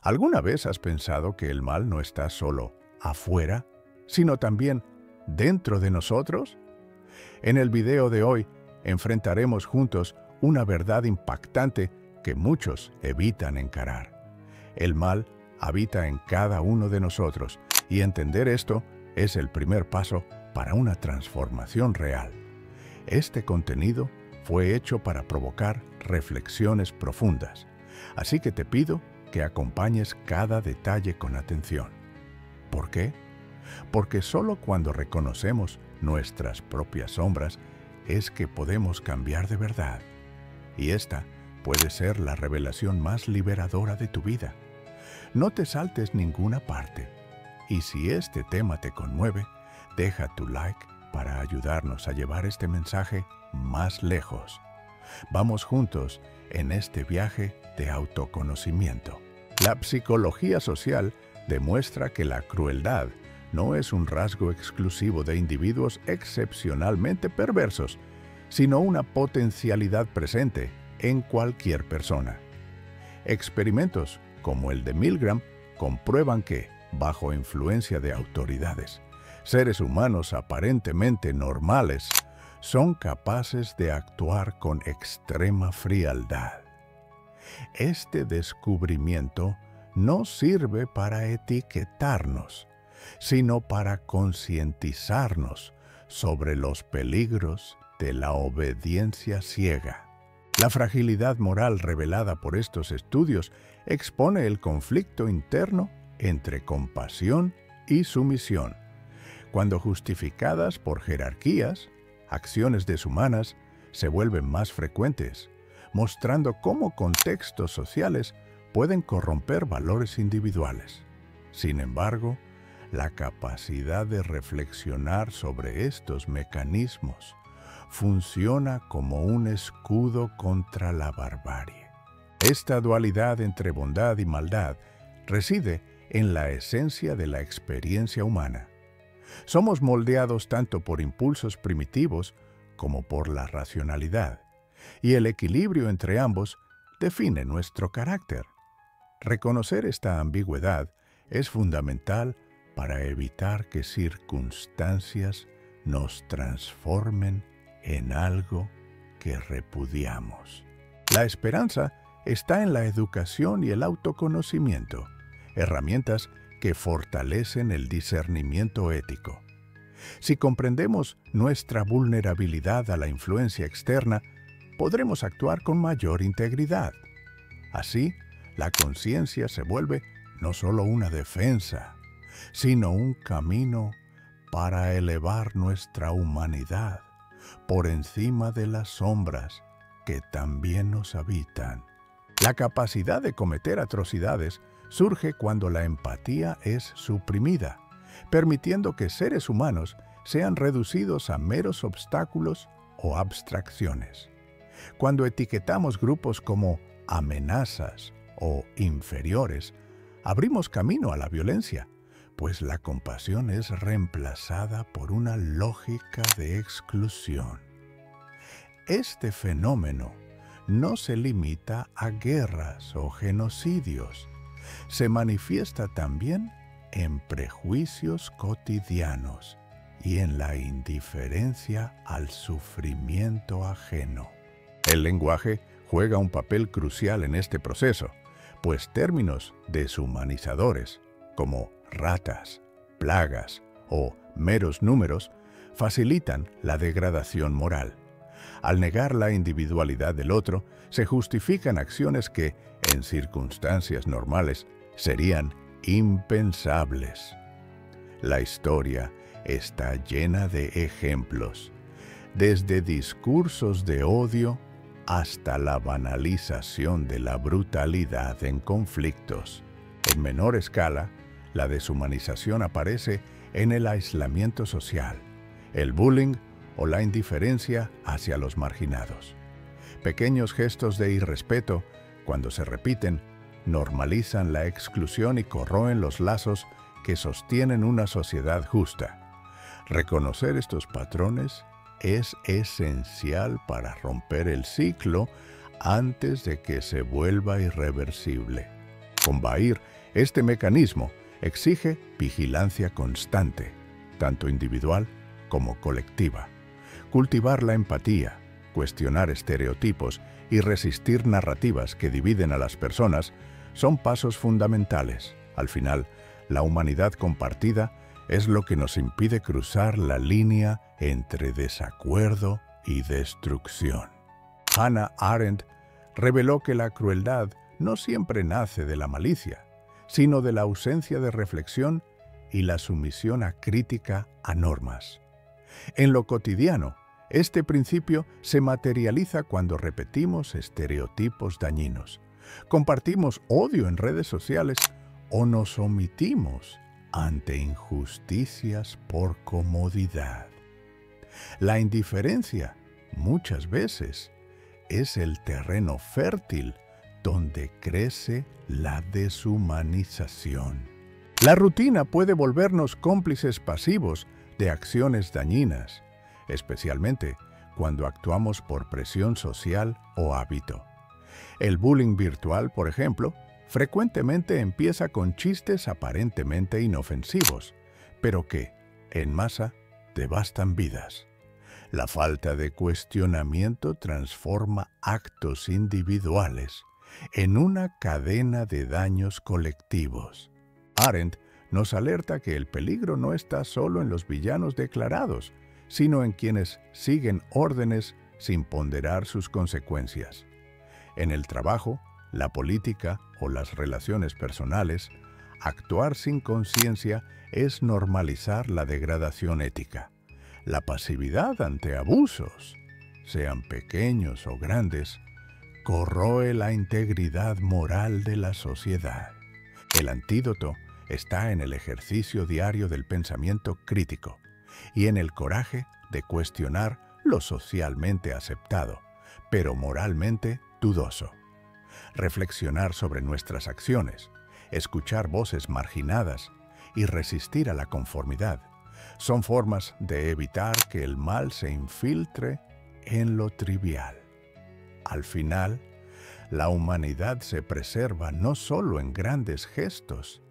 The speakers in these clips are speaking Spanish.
¿Alguna vez has pensado que el mal no está solo afuera, sino también dentro de nosotros? En el video de hoy enfrentaremos juntos una verdad impactante que muchos evitan encarar. El mal habita en cada uno de nosotros y entender esto es el primer paso para una transformación real. Este contenido fue hecho para provocar reflexiones profundas, así que te pido que acompañes cada detalle con atención. ¿Por qué? Porque solo cuando reconocemos nuestras propias sombras es que podemos cambiar de verdad. Y esta puede ser la revelación más liberadora de tu vida. No te saltes ninguna parte. Y si este tema te conmueve, deja tu like para ayudarnos a llevar este mensaje más lejos. Vamos juntos en este viaje de autoconocimiento. La psicología social demuestra que la crueldad no es un rasgo exclusivo de individuos excepcionalmente perversos, sino una potencialidad presente en cualquier persona. Experimentos como el de Milgram comprueban que, bajo influencia de autoridades, seres humanos aparentemente normales son capaces de actuar con extrema frialdad. Este descubrimiento no sirve para etiquetarnos, sino para concientizarnos sobre los peligros de la obediencia ciega. La fragilidad moral revelada por estos estudios expone el conflicto interno entre compasión y sumisión. Cuando justificadas por jerarquías, acciones deshumanas se vuelven más frecuentes, mostrando cómo contextos sociales pueden corromper valores individuales. Sin embargo, la capacidad de reflexionar sobre estos mecanismos funciona como un escudo contra la barbarie. Esta dualidad entre bondad y maldad reside en la esencia de la experiencia humana. Somos moldeados tanto por impulsos primitivos como por la racionalidad, y el equilibrio entre ambos define nuestro carácter. Reconocer esta ambigüedad es fundamental para evitar que circunstancias nos transformen en algo que repudiamos. La esperanza está en la educación y el autoconocimiento, herramientas que fortalecen el discernimiento ético. Si comprendemos nuestra vulnerabilidad a la influencia externa, podremos actuar con mayor integridad. Así, la conciencia se vuelve no solo una defensa, sino un camino para elevar nuestra humanidad por encima de las sombras que también nos habitan. La capacidad de cometer atrocidades surge cuando la empatía es suprimida, permitiendo que seres humanos sean reducidos a meros obstáculos o abstracciones. Cuando etiquetamos grupos como amenazas o inferiores, abrimos camino a la violencia, pues la compasión es reemplazada por una lógica de exclusión. Este fenómeno no se limita a guerras o genocidios, se manifiesta también en prejuicios cotidianos y en la indiferencia al sufrimiento ajeno. El lenguaje juega un papel crucial en este proceso, pues términos deshumanizadores, como ratas, plagas o meros números, facilitan la degradación moral. Al negar la individualidad del otro, se justifican acciones que, en circunstancias normales, serían impensables. La historia está llena de ejemplos, desde discursos de odio hasta la banalización de la brutalidad en conflictos. En menor escala, la deshumanización aparece en el aislamiento social, el bullying o la indiferencia hacia los marginados. Pequeños gestos de irrespeto, cuando se repiten, normalizan la exclusión y corroen los lazos que sostienen una sociedad justa. Reconocer estos patrones es esencial para romper el ciclo antes de que se vuelva irreversible. Combatir este mecanismo exige vigilancia constante, tanto individual como colectiva. Cultivar la empatía, cuestionar estereotipos y resistir narrativas que dividen a las personas son pasos fundamentales. Al final, la humanidad compartida es lo que nos impide cruzar la línea entre desacuerdo y destrucción. Hannah Arendt reveló que la crueldad no siempre nace de la malicia, sino de la ausencia de reflexión y la sumisión acrítica a normas. En lo cotidiano, este principio se materializa cuando repetimos estereotipos dañinos, compartimos odio en redes sociales o nos omitimos ante injusticias por comodidad. La indiferencia, muchas veces, es el terreno fértil donde crece la deshumanización. La rutina puede volvernos cómplices pasivos de acciones dañinas, especialmente cuando actuamos por presión social o hábito. El bullying virtual, por ejemplo, frecuentemente empieza con chistes aparentemente inofensivos, pero que, en masa, devastan vidas. La falta de cuestionamiento transforma actos individuales en una cadena de daños colectivos. Arendt nos alerta que el peligro no está solo en los villanos declarados, sino en quienes siguen órdenes sin ponderar sus consecuencias. En el trabajo, la política o las relaciones personales, actuar sin conciencia es normalizar la degradación ética. La pasividad ante abusos, sean pequeños o grandes, corroe la integridad moral de la sociedad. El antídoto está en el ejercicio diario del pensamiento crítico y en el coraje de cuestionar lo socialmente aceptado, pero moralmente dudoso. Reflexionar sobre nuestras acciones, escuchar voces marginadas y resistir a la conformidad son formas de evitar que el mal se infiltre en lo trivial. Al final, la humanidad se preserva no solo en grandes gestos,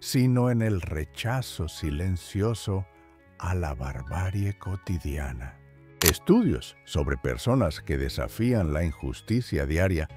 sino en el rechazo silencioso a la barbarie cotidiana. Estudios sobre personas que desafían la injusticia diaria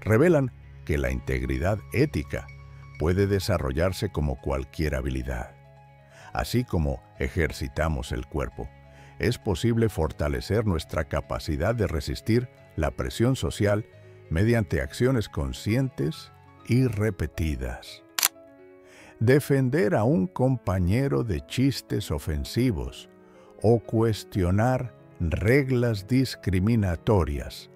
revelan que la integridad ética puede desarrollarse como cualquier habilidad. Así como ejercitamos el cuerpo, es posible fortalecer nuestra capacidad de resistir la presión social mediante acciones conscientes y repetidas. Defender a un compañero de chistes ofensivos o cuestionar reglas discriminatorias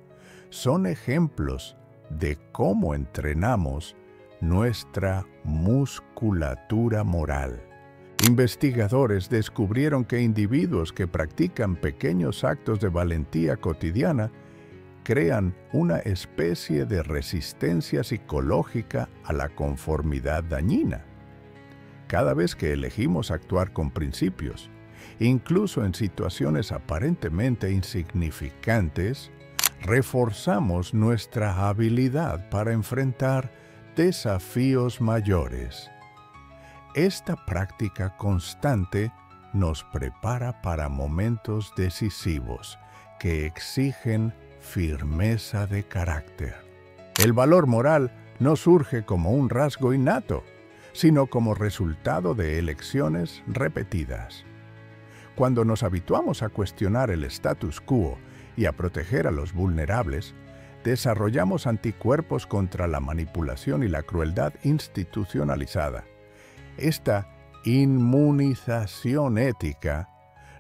son ejemplos de cómo entrenamos nuestra musculatura moral. Investigadores descubrieron que individuos que practican pequeños actos de valentía cotidiana crean una especie de resistencia psicológica a la conformidad dañina. Cada vez que elegimos actuar con principios, incluso en situaciones aparentemente insignificantes, reforzamos nuestra habilidad para enfrentar desafíos mayores. Esta práctica constante nos prepara para momentos decisivos que exigen firmeza de carácter. El valor moral no surge como un rasgo innato, sino como resultado de elecciones repetidas. Cuando nos habituamos a cuestionar el status quo y a proteger a los vulnerables, desarrollamos anticuerpos contra la manipulación y la crueldad institucionalizada. Esta inmunización ética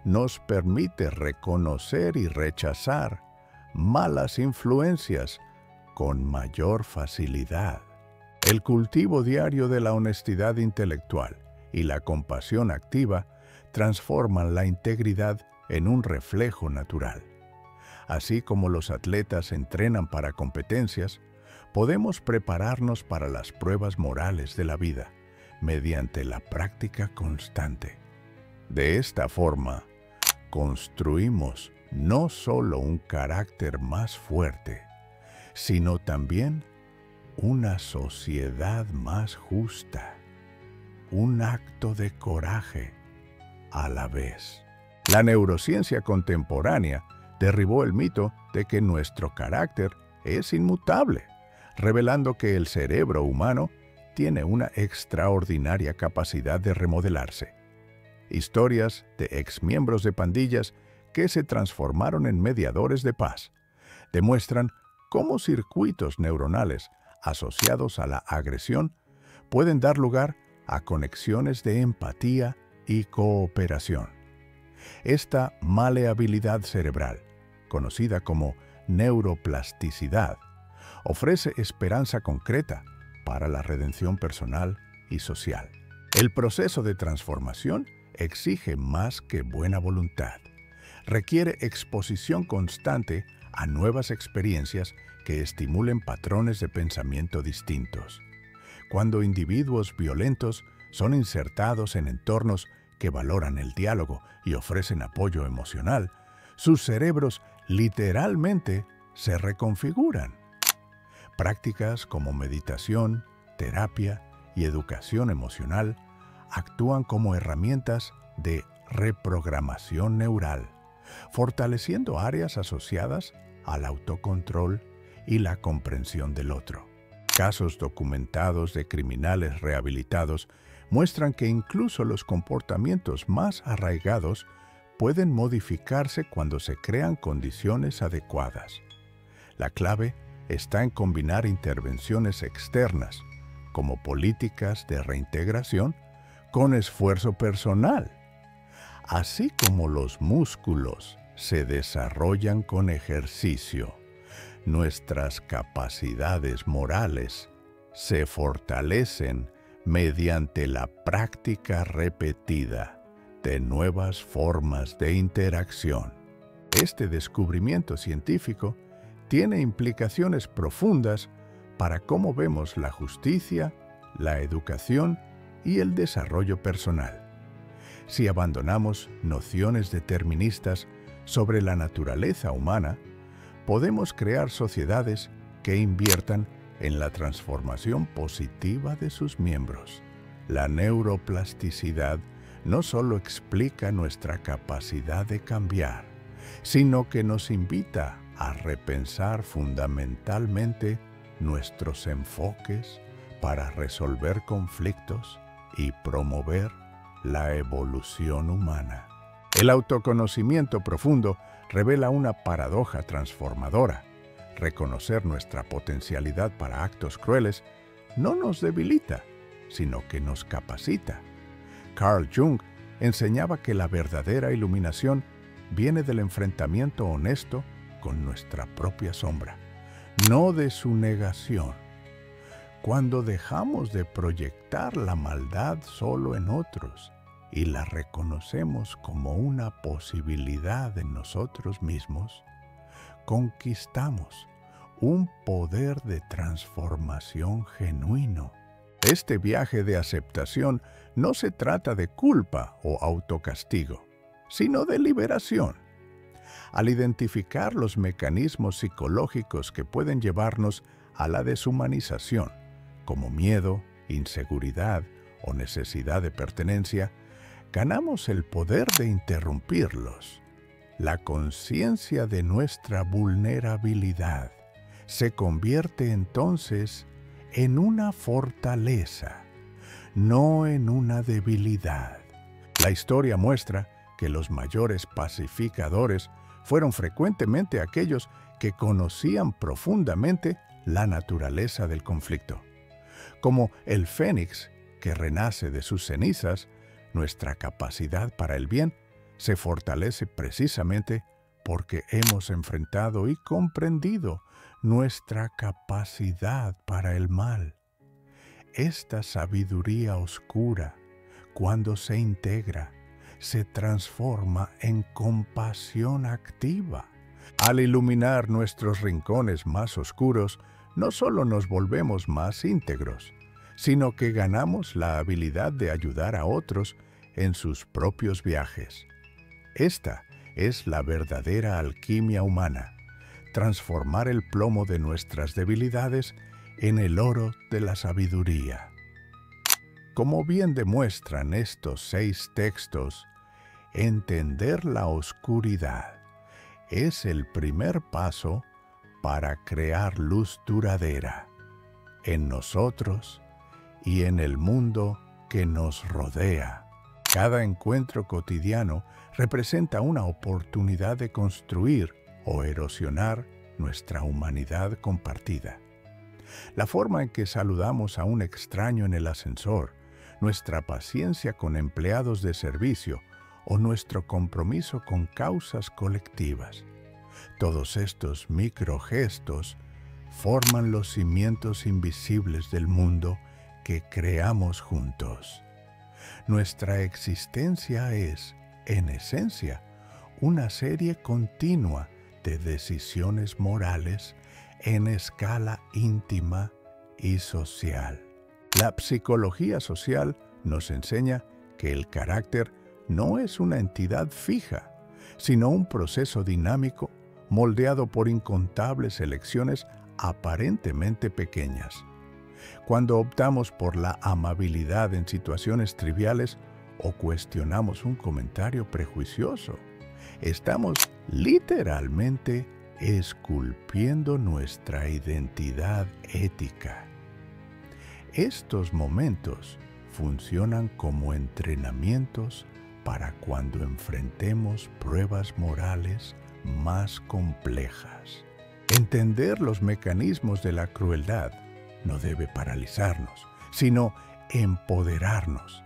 nos permite reconocer y rechazar malas influencias con mayor facilidad. El cultivo diario de la honestidad intelectual y la compasión activa transforman la integridad en un reflejo natural. Así como los atletas entrenan para competencias, podemos prepararnos para las pruebas morales de la vida mediante la práctica constante. De esta forma, construimos no solo un carácter más fuerte, sino también una sociedad más justa, un acto de coraje a la vez. La neurociencia contemporánea derribó el mito de que nuestro carácter es inmutable, revelando que el cerebro humano tiene una extraordinaria capacidad de remodelarse. Historias de exmiembros de pandillas que se transformaron en mediadores de paz demuestran cómo circuitos neuronales asociados a la agresión pueden dar lugar a conexiones de empatía y cooperación. Esta maleabilidad cerebral, conocida como neuroplasticidad, ofrece esperanza concreta para la redención personal y social. El proceso de transformación exige más que buena voluntad. Requiere exposición constante a nuevas experiencias que estimulen patrones de pensamiento distintos. Cuando individuos violentos son insertados en entornos que valoran el diálogo y ofrecen apoyo emocional, sus cerebros literalmente se reconfiguran. Prácticas como meditación, terapia y educación emocional actúan como herramientas de reprogramación neural, fortaleciendo áreas asociadas al autocontrol y la comprensión del otro. Casos documentados de criminales rehabilitados muestran que incluso los comportamientos más arraigados pueden modificarse cuando se crean condiciones adecuadas. La clave está en combinar intervenciones externas, como políticas de reintegración, con esfuerzo personal. Así como los músculos se desarrollan con ejercicio, nuestras capacidades morales se fortalecen mediante la práctica repetida de nuevas formas de interacción. Este descubrimiento científico tiene implicaciones profundas para cómo vemos la justicia, la educación y el desarrollo personal. Si abandonamos nociones deterministas sobre la naturaleza humana, podemos crear sociedades que inviertan en la transformación positiva de sus miembros. La neuroplasticidad no solo explica nuestra capacidad de cambiar, sino que nos invita a repensar fundamentalmente nuestros enfoques para resolver conflictos y promover la evolución humana. El autoconocimiento profundo revela una paradoja transformadora. Reconocer nuestra potencialidad para actos crueles no nos debilita, sino que nos capacita. Carl Jung enseñaba que la verdadera iluminación viene del enfrentamiento honesto con nuestra propia sombra, no de su negación. Cuando dejamos de proyectar la maldad solo en otros y la reconocemos como una posibilidad en nosotros mismos, conquistamos un poder de transformación genuino. Este viaje de aceptación no se trata de culpa o autocastigo, sino de liberación. Al identificar los mecanismos psicológicos que pueden llevarnos a la deshumanización, como miedo, inseguridad o necesidad de pertenencia, ganamos el poder de interrumpirlos. La conciencia de nuestra vulnerabilidad se convierte entonces en una fortaleza, no en una debilidad. La historia muestra que los mayores pacificadores fueron frecuentemente aquellos que conocían profundamente la naturaleza del conflicto. Como el fénix que renace de sus cenizas, nuestra capacidad para el bien se fortalece precisamente porque hemos enfrentado y comprendido nuestra capacidad para el mal. Esta sabiduría oscura, cuando se integra, se transforma en compasión activa. Al iluminar nuestros rincones más oscuros, no solo nos volvemos más íntegros, sino que ganamos la habilidad de ayudar a otros en sus propios viajes. Esta es la verdadera alquimia humana, transformar el plomo de nuestras debilidades en el oro de la sabiduría. Como bien demuestran estos 6 textos, entender la oscuridad es el primer paso para crear luz duradera en nosotros y en el mundo que nos rodea. Cada encuentro cotidiano representa una oportunidad de construir o erosionar nuestra humanidad compartida. La forma en que saludamos a un extraño en el ascensor, nuestra paciencia con empleados de servicio o nuestro compromiso con causas colectivas. Todos estos microgestos forman los cimientos invisibles del mundo que creamos juntos. Nuestra existencia es, en esencia, una serie continua de decisiones morales en escala íntima y social. La psicología social nos enseña que el carácter no es una entidad fija, sino un proceso dinámico moldeado por incontables elecciones aparentemente pequeñas. Cuando optamos por la amabilidad en situaciones triviales o cuestionamos un comentario prejuicioso, estamos literalmente esculpiendo nuestra identidad ética. Estos momentos funcionan como entrenamientos para cuando enfrentemos pruebas morales más complejas. Entender los mecanismos de la crueldad no debe paralizarnos, sino empoderarnos.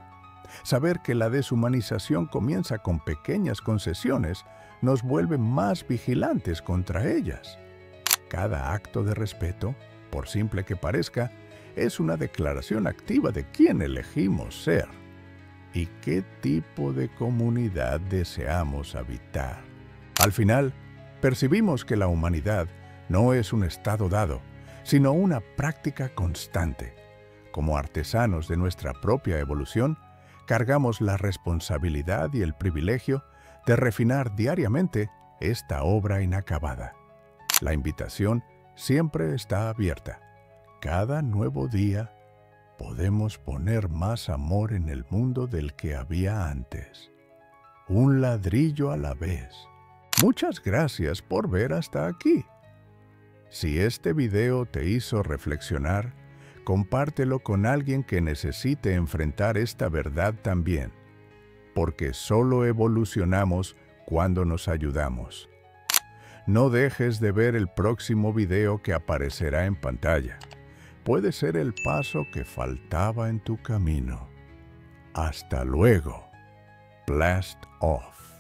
Saber que la deshumanización comienza con pequeñas concesiones nos vuelve más vigilantes contra ellas. Cada acto de respeto, por simple que parezca, es una declaración activa de quién elegimos ser y qué tipo de comunidad deseamos habitar. Al final, percibimos que la humanidad no es un estado dado, sino una práctica constante. Como artesanos de nuestra propia evolución, cargamos la responsabilidad y el privilegio de refinar diariamente esta obra inacabada. La invitación siempre está abierta. Cada nuevo día podemos poner más amor en el mundo del que había antes. Un ladrillo a la vez. Muchas gracias por ver hasta aquí. Si este video te hizo reflexionar, compártelo con alguien que necesite enfrentar esta verdad también, porque solo evolucionamos cuando nos ayudamos. No dejes de ver el próximo video que aparecerá en pantalla. Puede ser el paso que faltaba en tu camino. Hasta luego. Blast off.